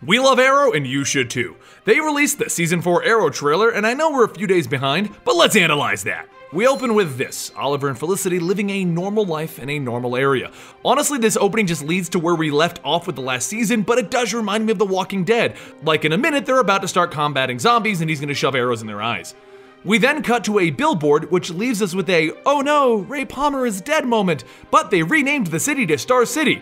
We love Arrow and you should too. They released the Season 4 Arrow trailer and I know we're a few days behind, but let's analyze that. We open with this, Oliver and Felicity living a normal life in a normal area. Honestly, this opening just leads to where we left off with the last season, but it does remind me of The Walking Dead. Like in a minute, they're about to start combating zombies and he's gonna shove arrows in their eyes. We then cut to a billboard, which leaves us with a, oh no, Ray Palmer is dead moment, but they renamed the city to Star City.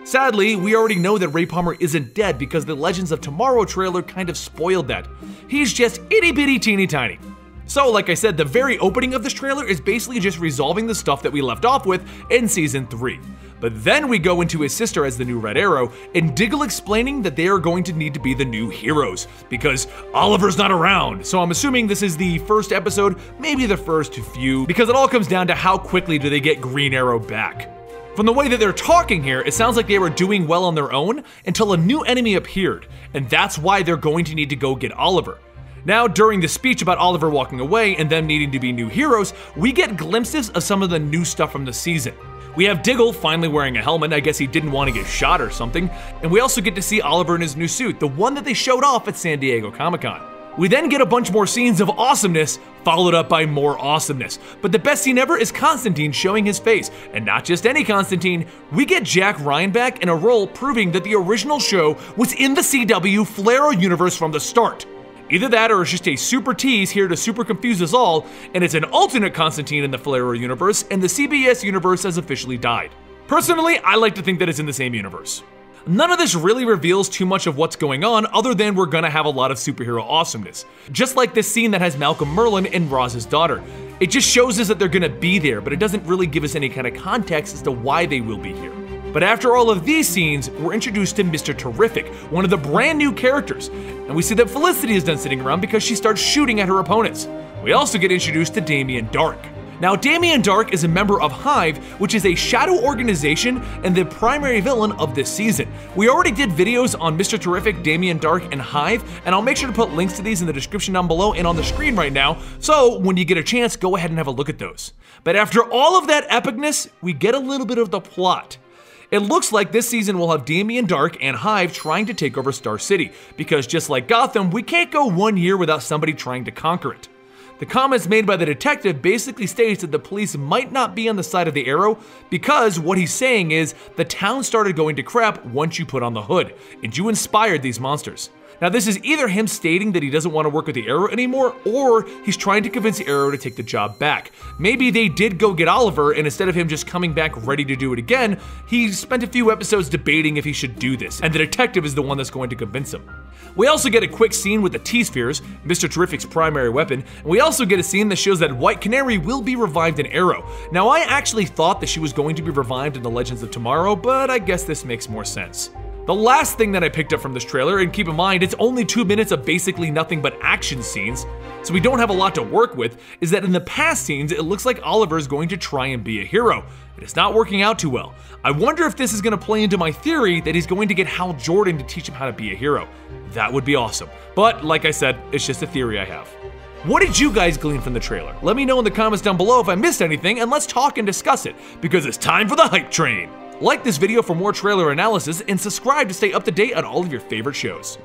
Sadly, we already know that Ray Palmer isn't dead because the Legends of Tomorrow trailer kind of spoiled that. He's just itty bitty teeny tiny. So like I said, the very opening of this trailer is basically just resolving the stuff that we left off with in Season 3. But then we go into his sister as the new Red Arrow, and Diggle explaining that they are going to need to be the new heroes, because Oliver's not around. So I'm assuming this is the first episode, maybe the first few, because it all comes down to how quickly do they get Green Arrow back. From the way that they're talking here, it sounds like they were doing well on their own until a new enemy appeared, and that's why they're going to need to go get Oliver. Now, during the speech about Oliver walking away and them needing to be new heroes, we get glimpses of some of the new stuff from the season. We have Diggle finally wearing a helmet, I guess he didn't want to get shot or something, and we also get to see Oliver in his new suit, the one that they showed off at San Diego Comic-Con. We then get a bunch more scenes of awesomeness, followed up by more awesomeness. But the best scene ever is Constantine showing his face. And not just any Constantine, we get Jack Ryan back in a role proving that the original show was in the CW Flarrow universe from the start. Either that or it's just a super tease here to super confuse us all, and it's an alternate Constantine in the Flarrow universe, and the CBS universe has officially died. Personally, I like to think that it's in the same universe. None of this really reveals too much of what's going on other than we're gonna have a lot of superhero awesomeness. Just like this scene that has Malcolm Merlyn and Roz's daughter. It just shows us that they're gonna be there, but it doesn't really give us any kind of context as to why they will be here. But after all of these scenes, we're introduced to Mr. Terrific, one of the brand new characters. And we see that Felicity is done sitting around because she starts shooting at her opponents. We also get introduced to Damian Darhk. Now, Damian Darhk is a member of HIVE, which is a shadow organization and the primary villain of this season. We already did videos on Mr. Terrific, Damian Darhk, and HIVE, and I'll make sure to put links to these in the description down below and on the screen right now, so when you get a chance, go ahead and have a look at those. But after all of that epicness, we get a little bit of the plot. It looks like this season will have Damian Darhk and HIVE trying to take over Star City, because just like Gotham, we can't go 1 year without somebody trying to conquer it. The comments made by the detective basically states that the police might not be on the side of the Arrow because what he's saying is the town started going to crap once you put on the hood, and you inspired these monsters. Now this is either him stating that he doesn't want to work with the Arrow anymore, or he's trying to convince the Arrow to take the job back. Maybe they did go get Oliver, and instead of him just coming back ready to do it again, he spent a few episodes debating if he should do this, and the detective is the one that's going to convince him. We also get a quick scene with the T-Spheres, Mr. Terrific's primary weapon, and we also get a scene that shows that White Canary will be revived in Arrow. Now I actually thought that she was going to be revived in the Legends of Tomorrow, but I guess this makes more sense. The last thing that I picked up from this trailer, and keep in mind it's only 2 minutes of basically nothing but action scenes, so we don't have a lot to work with, is that in the past scenes it looks like Oliver is going to try and be a hero. It's not working out too well. I wonder if this is going to play into my theory that he's going to get Hal Jordan to teach him how to be a hero. That would be awesome. But like I said, it's just a theory I have. What did you guys glean from the trailer? Let me know in the comments down below if I missed anything, and let's talk and discuss it, because it's time for the hype train. Like this video for more trailer analysis and subscribe to stay up to date on all of your favorite shows.